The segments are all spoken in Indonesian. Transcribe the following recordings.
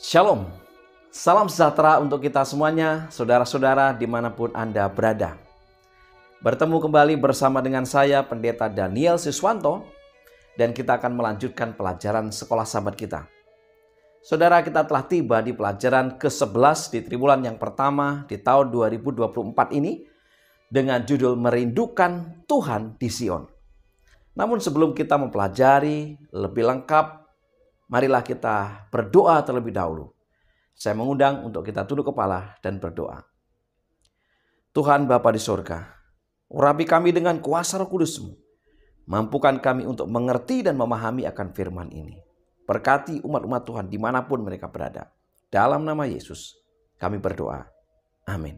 Shalom, salam sejahtera untuk kita semuanya, saudara-saudara dimanapun Anda berada. Bertemu kembali bersama dengan saya, Pendeta Daniel Siswanto, dan kita akan melanjutkan pelajaran sekolah sahabat kita. Saudara, kita telah tiba di pelajaran ke-11 di triwulan yang pertama di tahun 2024 ini dengan judul Merindukan Tuhan di Sion. Namun sebelum kita mempelajari lebih lengkap, marilah kita berdoa terlebih dahulu. Saya mengundang untuk kita tunduk kepala dan berdoa. Tuhan Bapa di sorga, urapi kami dengan kuasa Roh Kudus-Mu. Mampukan kami untuk mengerti dan memahami akan firman ini. Berkati umat-umat Tuhan dimanapun mereka berada. Dalam nama Yesus kami berdoa. Amin.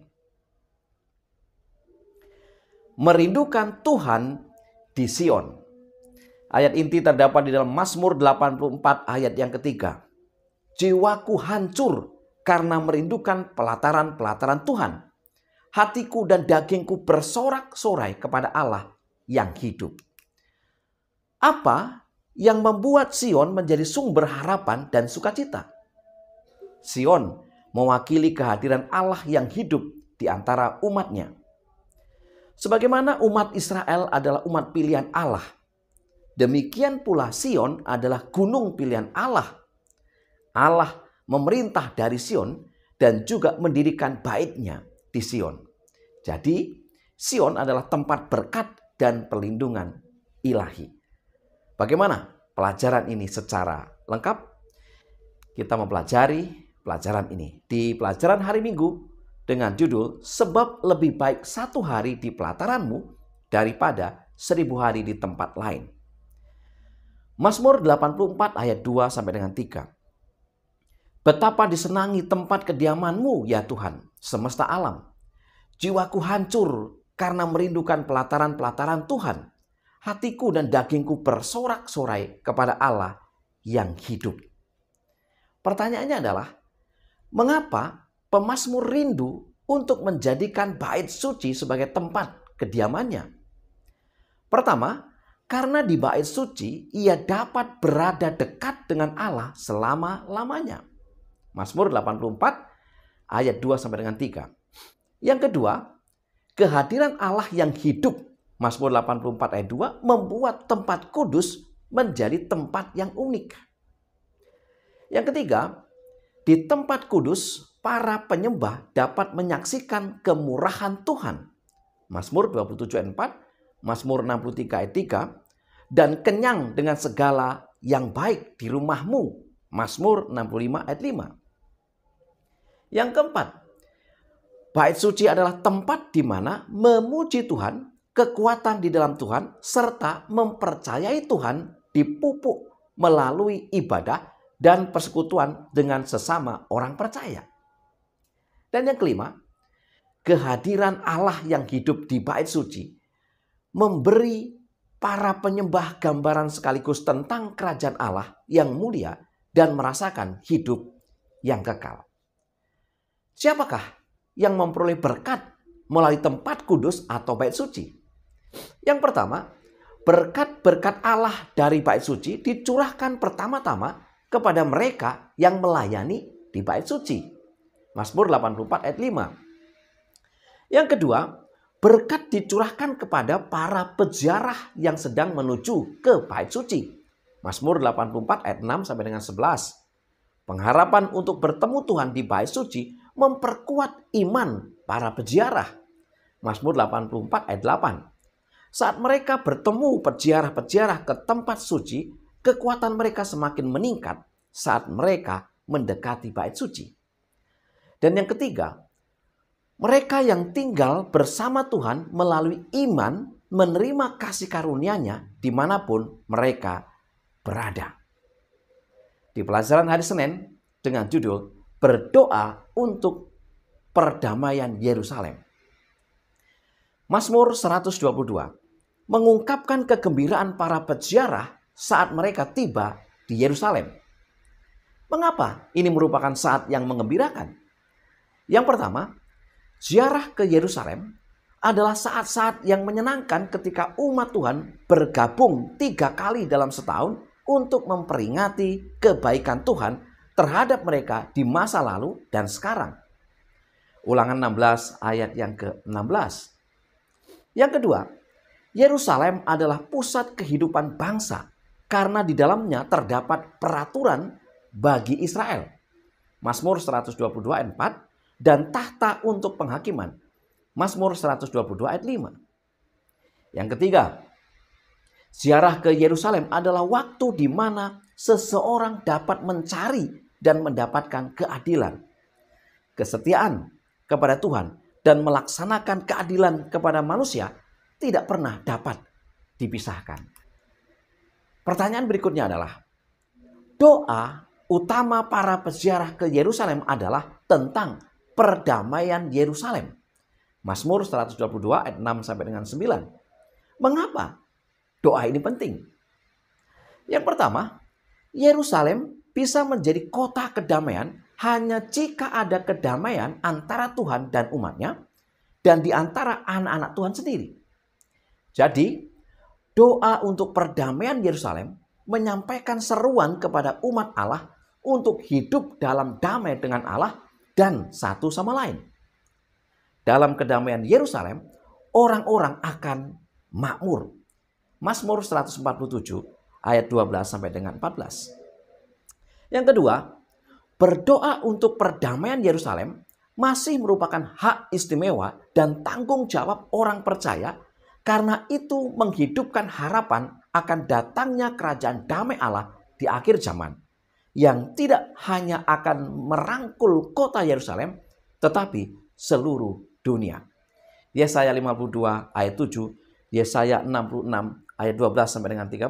Merindukan Tuhan di Sion. Ayat inti terdapat di dalam Mazmur 84 ayat yang ketiga. Jiwaku hancur karena merindukan pelataran-pelataran Tuhan. Hatiku dan dagingku bersorak-sorai kepada Allah yang hidup. Apa yang membuat Sion menjadi sumber harapan dan sukacita? Sion mewakili kehadiran Allah yang hidup di antara umatnya. Sebagaimana umat Israel adalah umat pilihan Allah, demikian pula Sion adalah gunung pilihan Allah. Allah memerintah dari Sion dan juga mendirikan bait-Nya di Sion. Jadi, Sion adalah tempat berkat dan perlindungan ilahi. Bagaimana pelajaran ini secara lengkap? Kita mempelajari pelajaran ini di pelajaran hari Minggu dengan judul Sebab lebih baik satu hari di pelataranmu daripada 1000 hari di tempat lain. Mazmur 84 ayat 2 sampai dengan 3. Betapa disenangi tempat kediaman-Mu ya Tuhan, semesta alam. Jiwaku hancur karena merindukan pelataran-pelataran Tuhan. Hatiku dan dagingku bersorak-sorai kepada Allah yang hidup. Pertanyaannya adalah, mengapa pemazmur rindu untuk menjadikan bait suci sebagai tempat kediamannya? Pertama, karena di bait suci ia dapat berada dekat dengan Allah selama-lamanya. Mazmur 84 ayat 2 sampai dengan 3. Yang kedua, kehadiran Allah yang hidup. Mazmur 84 ayat 2 membuat tempat kudus menjadi tempat yang unik. Yang ketiga, di tempat kudus para penyembah dapat menyaksikan kemurahan Tuhan. Mazmur 27 ayat 4. Mazmur 63 ayat 3, dan kenyang dengan segala yang baik di rumahmu. Mazmur 65 ayat 5. Yang keempat, bait suci adalah tempat di mana memuji Tuhan, kekuatan di dalam Tuhan, serta mempercayai Tuhan dipupuk melalui ibadah dan persekutuan dengan sesama orang percaya. Dan yang kelima, kehadiran Allah yang hidup di bait suci memberi para penyembah gambaran sekaligus tentang kerajaan Allah yang mulia dan merasakan hidup yang kekal. Siapakah yang memperoleh berkat melalui tempat kudus atau bait suci? Yang pertama, berkat-berkat Allah dari bait suci dicurahkan pertama-tama kepada mereka yang melayani di bait suci. Mazmur 84 ayat 5. Yang kedua, berkat dicurahkan kepada para peziarah yang sedang menuju ke bait suci. Mazmur 84 ayat 6 sampai dengan 11. Pengharapan untuk bertemu Tuhan di bait suci memperkuat iman para peziarah. Mazmur 84 ayat 8. Saat mereka bertemu peziarah-peziarah ke tempat suci, kekuatan mereka semakin meningkat saat mereka mendekati bait suci. Dan yang ketiga, mereka yang tinggal bersama Tuhan melalui iman menerima kasih karunia-Nya dimanapun mereka berada. Di pelajaran hari Senin dengan judul Berdoa untuk Perdamaian Yerusalem. Mazmur 122 mengungkapkan kegembiraan para peziarah saat mereka tiba di Yerusalem. Mengapa ini merupakan saat yang menggembirakan? Yang pertama, ziarah ke Yerusalem adalah saat-saat yang menyenangkan ketika umat Tuhan bergabung 3 kali dalam setahun untuk memperingati kebaikan Tuhan terhadap mereka di masa lalu dan sekarang. Ulangan 16 ayat yang ke-16. Yang kedua, Yerusalem adalah pusat kehidupan bangsa karena di dalamnya terdapat peraturan bagi Israel. Mazmur 122 ayat 4 dan tahta untuk penghakiman. Mazmur 122 ayat 5. Yang ketiga, ziarah ke Yerusalem adalah waktu di mana seseorang dapat mencari dan mendapatkan keadilan, kesetiaan kepada Tuhan, dan melaksanakan keadilan kepada manusia tidak pernah dapat dipisahkan. Pertanyaan berikutnya adalah, doa utama para peziarah ke Yerusalem adalah tentang perdamaian Yerusalem. Mazmur 122 ayat 6 sampai dengan 9. Mengapa doa ini penting? Yang pertama, Yerusalem bisa menjadi kota kedamaian hanya jika ada kedamaian antara Tuhan dan umatnya dan di antara anak-anak Tuhan sendiri. Jadi, doa untuk perdamaian Yerusalem menyampaikan seruan kepada umat Allah untuk hidup dalam damai dengan Allah dan satu sama lain. Dalam kedamaian Yerusalem, orang-orang akan makmur. Mazmur 147 ayat 12 sampai dengan 14. Yang kedua, berdoa untuk perdamaian Yerusalem masih merupakan hak istimewa dan tanggung jawab orang percaya karena itu menghidupkan harapan akan datangnya kerajaan damai Allah di akhir zaman yang tidak hanya akan merangkul kota Yerusalem tetapi seluruh dunia. Yesaya 52 ayat 7, Yesaya 66 ayat 12 sampai dengan 13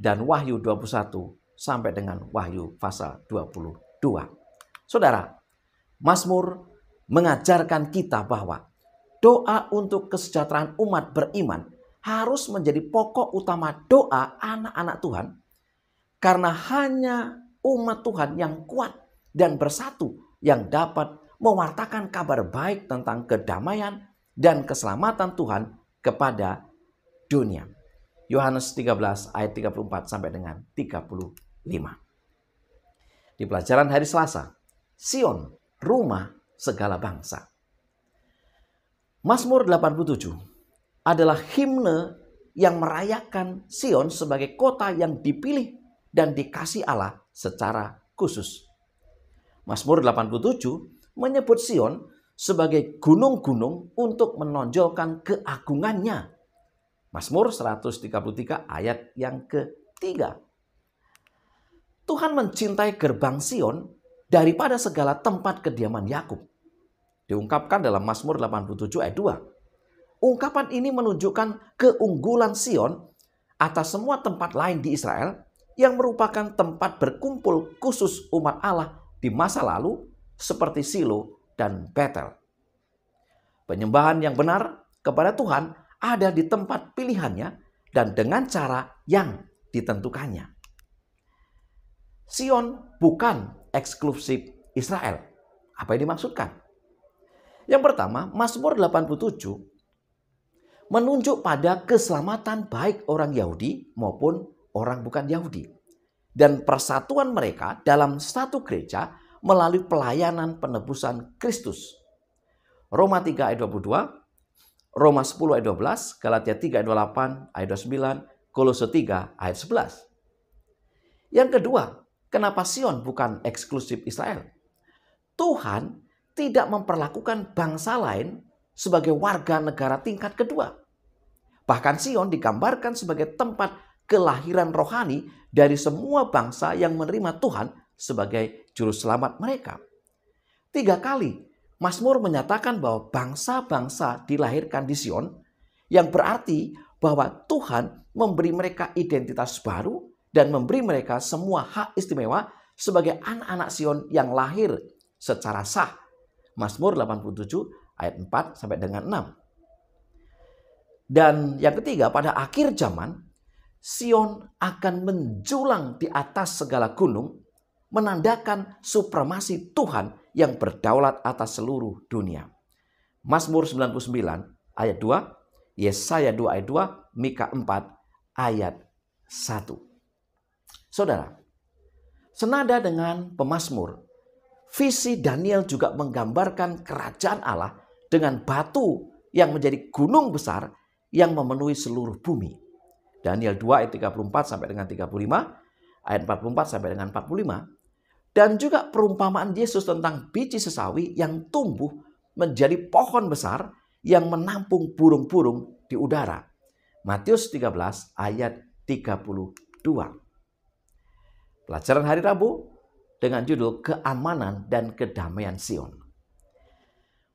dan Wahyu 21 sampai dengan Wahyu pasal 22. Saudara, Mazmur mengajarkan kita bahwa doa untuk kesejahteraan umat beriman harus menjadi pokok utama doa anak-anak Tuhan karena hanya umat Tuhan yang kuat dan bersatu yang dapat mewartakan kabar baik tentang kedamaian dan keselamatan Tuhan kepada dunia. Yohanes 13 ayat 34 sampai dengan 35. Di pelajaran hari Selasa, Sion, rumah segala bangsa. Mazmur 87 adalah himne yang merayakan Sion sebagai kota yang dipilih dan dikasih Allah secara khusus. Mazmur 87 menyebut Sion sebagai gunung-gunung untuk menonjolkan keagungannya. Mazmur 133 ayat yang ketiga. Tuhan mencintai gerbang Sion daripada segala tempat kediaman Yakub. Diungkapkan dalam Mazmur 87 ayat 2. Ungkapan ini menunjukkan keunggulan Sion atas semua tempat lain di Israel yang merupakan tempat berkumpul khusus umat Allah di masa lalu seperti Silo dan Betel. Penyembahan yang benar kepada Tuhan ada di tempat pilihannya dan dengan cara yang ditentukannya. Sion bukan eksklusif Israel. Apa yang dimaksudkan? Yang pertama, Mazmur 87 menunjuk pada keselamatan baik orang Yahudi maupun orang bukan Yahudi dan persatuan mereka dalam satu gereja melalui pelayanan penebusan Kristus. Roma 3 ayat 22, Roma 10 ayat 12, Galatia 3 ayat 28, ayat 29, Kolose 3 ayat 11. Yang kedua, kenapa Sion bukan eksklusif Israel? Tuhan tidak memperlakukan bangsa lain sebagai warga negara tingkat kedua. Bahkan Sion digambarkan sebagai tempat kelahiran rohani dari semua bangsa yang menerima Tuhan sebagai juru selamat mereka. 3 kali Mazmur menyatakan bahwa bangsa-bangsa dilahirkan di Sion, yang berarti bahwa Tuhan memberi mereka identitas baru dan memberi mereka semua hak istimewa sebagai anak-anak Sion yang lahir secara sah. Mazmur 87 ayat 4 sampai dengan 6. Dan yang ketiga, pada akhir zaman Sion akan menjulang di atas segala gunung, menandakan supremasi Tuhan yang berdaulat atas seluruh dunia. Mazmur 99 ayat 2, Yesaya 2 ayat 2, Mika 4 ayat 1. Saudara, Senada dengan pemazmur, visi Daniel juga menggambarkan kerajaan Allah dengan batu yang menjadi gunung besar yang memenuhi seluruh bumi. Daniel 2 ayat 34 sampai dengan 35, ayat 44 sampai dengan 45. Dan juga perumpamaan Yesus tentang biji sesawi yang tumbuh menjadi pohon besar yang menampung burung-burung di udara. Matius 13 ayat 32. Pelajaran hari Rabu dengan judul Keamanan dan Kedamaian Sion.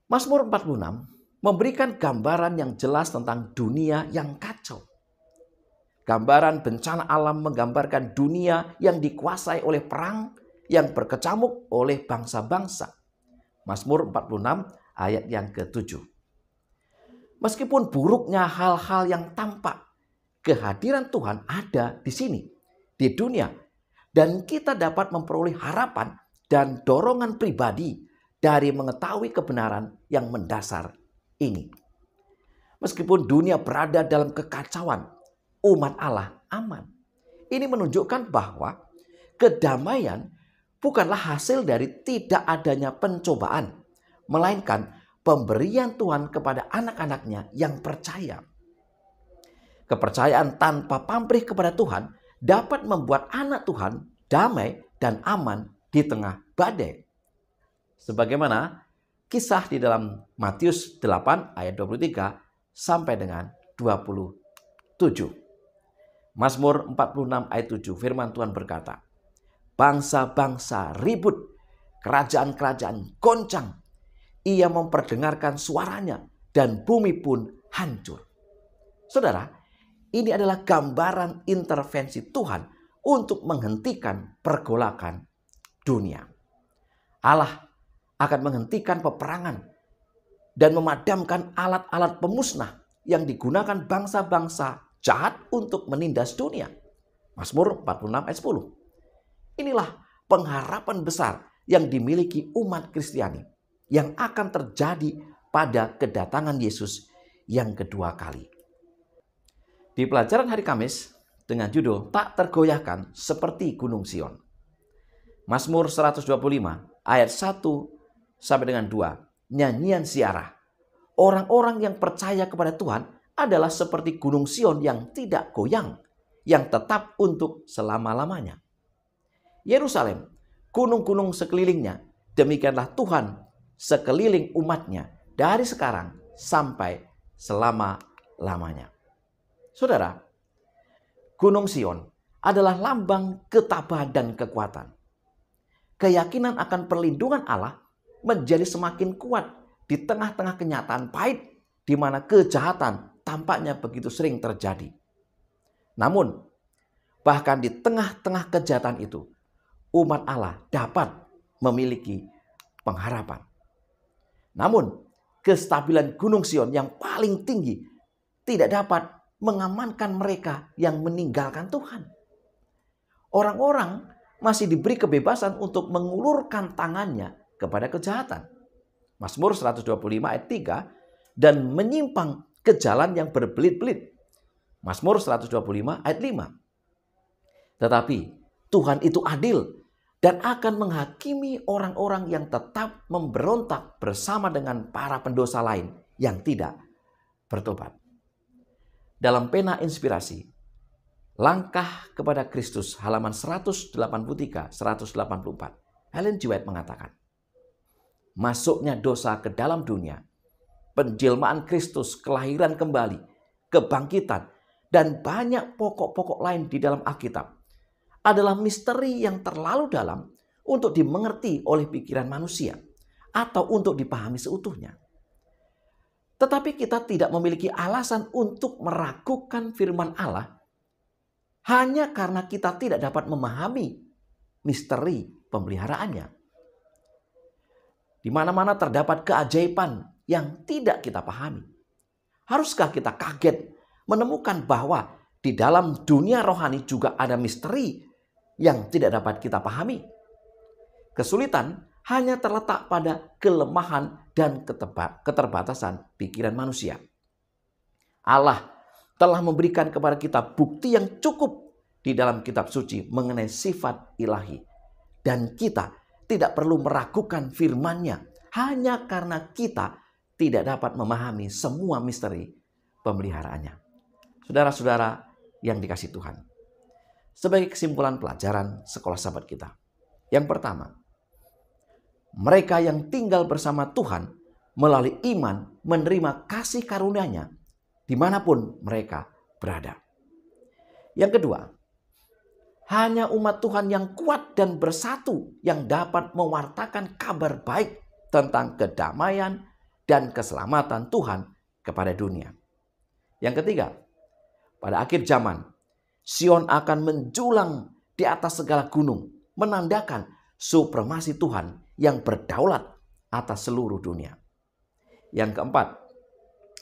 Mazmur 46 memberikan gambaran yang jelas tentang dunia yang kacau. Gambaran bencana alam menggambarkan dunia yang dikuasai oleh perang, yang berkecamuk oleh bangsa-bangsa. Mazmur 46 ayat yang ke-7. Meskipun buruknya hal-hal yang tampak, kehadiran Tuhan ada di sini, di dunia. Dan kita dapat memperoleh harapan dan dorongan pribadi dari mengetahui kebenaran yang mendasar ini. Meskipun dunia berada dalam kekacauan, umat Allah aman. Ini menunjukkan bahwa kedamaian bukanlah hasil dari tidak adanya pencobaan, melainkan pemberian Tuhan kepada anak-anaknya yang percaya. Kepercayaan tanpa pamrih kepada Tuhan dapat membuat anak Tuhan damai dan aman di tengah badai. Sebagaimana kisah di dalam Matius 8 ayat 23 sampai dengan 27. Mazmur 46 ayat 7 firman Tuhan berkata, bangsa-bangsa ribut, kerajaan-kerajaan goncang. Ia memperdengarkan suaranya dan bumi pun hancur. Saudara, ini adalah gambaran intervensi Tuhan untuk menghentikan pergolakan dunia. Allah akan menghentikan peperangan dan memadamkan alat-alat pemusnah yang digunakan bangsa-bangsa jahat untuk menindas dunia. Mazmur 46 ayat 10. Inilah pengharapan besar yang dimiliki umat Kristiani yang akan terjadi pada kedatangan Yesus yang kedua kali. Di pelajaran hari Kamis dengan judul Tak Tergoyahkan Seperti Gunung Sion. Mazmur 125 ayat 1 sampai dengan 2. Nyanyian siarah. Orang-orang yang percaya kepada Tuhan adalah seperti Gunung Sion yang tidak goyang, yang tetap untuk selama-lamanya. Yerusalem, gunung-gunung sekelilingnya, demikianlah Tuhan sekeliling umatnya dari sekarang sampai selama-lamanya. Saudara, Gunung Sion adalah lambang ketabahan dan kekuatan. Keyakinan akan perlindungan Allah menjadi semakin kuat di tengah-tengah kenyataan pahit di mana kejahatan tampaknya begitu sering terjadi. Namun, bahkan di tengah-tengah kejahatan itu, umat Allah dapat memiliki pengharapan. Namun, kestabilan Gunung Sion yang paling tinggi tidak dapat mengamankan mereka yang meninggalkan Tuhan. Orang-orang masih diberi kebebasan untuk mengulurkan tangannya kepada kejahatan. Mazmur 125 ayat 3, dan menyimpang ke jalan yang berbelit-belit. Mazmur 125 ayat 5. Tetapi Tuhan itu adil dan akan menghakimi orang-orang yang tetap memberontak bersama dengan para pendosa lain yang tidak bertobat. Dalam pena inspirasi, Langkah kepada Kristus halaman 183-184, Ellen G. White mengatakan, masuknya dosa ke dalam dunia, penjelmaan Kristus, kelahiran kembali, kebangkitan, dan banyak pokok-pokok lain di dalam Alkitab adalah misteri yang terlalu dalam untuk dimengerti oleh pikiran manusia atau untuk dipahami seutuhnya. Tetapi kita tidak memiliki alasan untuk meragukan firman Allah hanya karena kita tidak dapat memahami misteri pemeliharaannya. Di mana-mana terdapat keajaiban yang tidak kita pahami. Haruskah kita kaget menemukan bahwa di dalam dunia rohani juga ada misteri yang tidak dapat kita pahami? Kesulitan hanya terletak pada kelemahan dan keterbatasan pikiran manusia. Allah telah memberikan kepada kita bukti yang cukup di dalam kitab suci mengenai sifat ilahi. dan kita tidak perlu meragukan firman-Nya hanya karena kita tidak dapat memahami semua misteri pemeliharaannya. Saudara-saudara yang dikasihi Tuhan, sebagai kesimpulan pelajaran sekolah sahabat kita, yang pertama, mereka yang tinggal bersama Tuhan melalui iman menerima kasih karunia-Nya dimanapun mereka berada. Yang kedua, hanya umat Tuhan yang kuat dan bersatu yang dapat mewartakan kabar baik tentang kedamaian dan keselamatan Tuhan kepada dunia. Yang ketiga, pada akhir zaman, Sion akan menjulang di atas segala gunung, menandakan supremasi Tuhan yang berdaulat atas seluruh dunia. Yang keempat,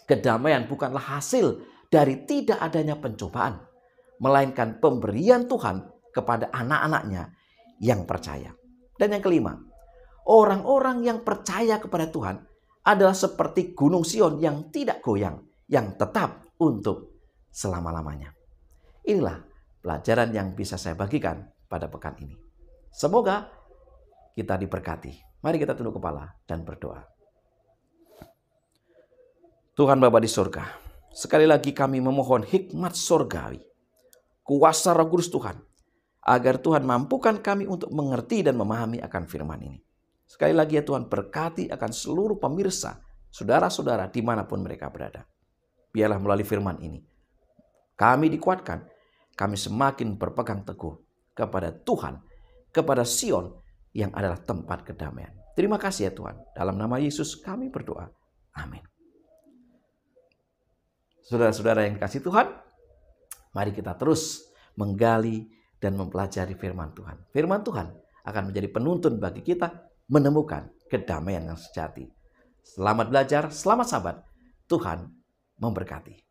kedamaian bukanlah hasil dari tidak adanya pencobaan, melainkan pemberian Tuhan kepada anak-anaknya yang percaya. Dan yang kelima, orang-orang yang percaya kepada Tuhan adalah seperti gunung Sion yang tidak goyang, yang tetap untuk selama-lamanya. Inilah pelajaran yang bisa saya bagikan pada pekan ini. Semoga kita diberkati. Mari kita tunduk kepala dan berdoa. Tuhan Bapa di surga, sekali lagi kami memohon hikmat surgawi, kuasa Roh Kudus Tuhan, agar Tuhan mampukan kami untuk mengerti dan memahami akan firman ini. Sekali lagi ya Tuhan, berkati akan seluruh pemirsa, saudara-saudara dimanapun mereka berada. Biarlah melalui firman ini, kami dikuatkan, kami semakin berpegang teguh kepada Tuhan, kepada Sion yang adalah tempat kedamaian. Terima kasih ya Tuhan. Dalam nama Yesus kami berdoa. Amin. Saudara-saudara yang dikasihi Tuhan, mari kita terus menggali dan mempelajari firman Tuhan. Firman Tuhan akan menjadi penuntun bagi kita menemukan kedamaian yang sejati. Selamat belajar, selamat sahabat. Tuhan memberkati.